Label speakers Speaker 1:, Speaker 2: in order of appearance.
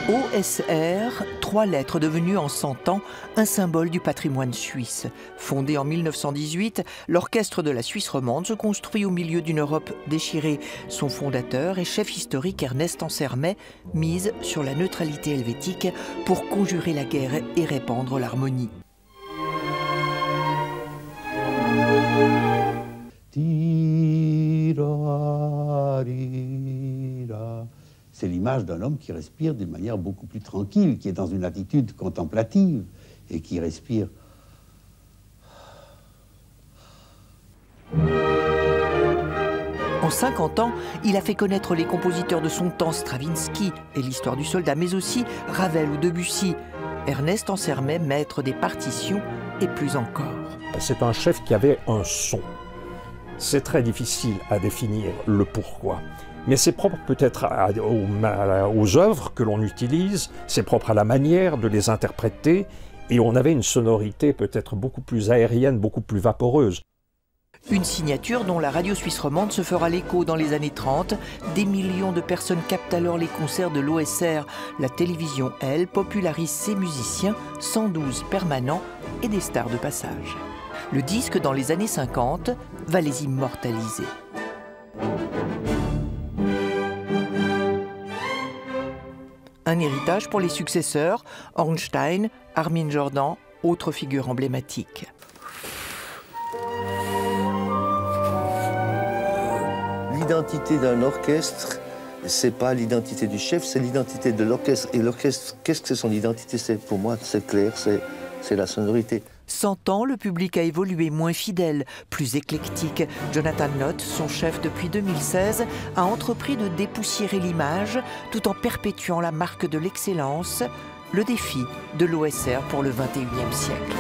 Speaker 1: OSR, 3 lettres devenues en 100 ans un symbole du patrimoine suisse. Fondé en 1918, l'orchestre de la Suisse romande se construit au milieu d'une Europe déchirée. Son fondateur et chef historique Ernest Ansermet mise sur la neutralité helvétique pour conjurer la guerre et répandre l'harmonie.
Speaker 2: C'est l'image d'un homme qui respire d'une manière beaucoup plus tranquille, qui est dans une attitude contemplative et qui respire.
Speaker 1: En 50 ans, il a fait connaître les compositeurs de son temps, Stravinsky et l'histoire du soldat, mais aussi Ravel ou Debussy. Ernest Ansermet, maître des partitions et plus encore.
Speaker 3: C'est un chef qui avait un son. C'est très difficile à définir le pourquoi. Mais c'est propre peut-être aux œuvres que l'on utilise, c'est propre à la manière de les interpréter, et on avait une sonorité peut-être beaucoup plus aérienne, beaucoup plus vaporeuse.
Speaker 1: Une signature dont la radio suisse romande se fera l'écho dans les années 30. Des millions de personnes captent alors les concerts de l'OSR. La télévision, elle, popularise ses musiciens, 112 permanents et des stars de passage. Le disque, dans les années 50, va les immortaliser. Un héritage pour les successeurs, Ornstein, Armin Jordan, autres figures emblématiques.
Speaker 4: L'identité d'un orchestre, c'est pas l'identité du chef, c'est l'identité de l'orchestre. Et l'orchestre, qu'est-ce que c'est son identité? Pour moi, c'est clair, c'est la sonorité.
Speaker 1: 100 ans, le public a évolué, moins fidèle, plus éclectique. Jonathan Nott, son chef depuis 2016, a entrepris de dépoussiérer l'image tout en perpétuant la marque de l'excellence, le défi de l'OSR pour le XXIe siècle.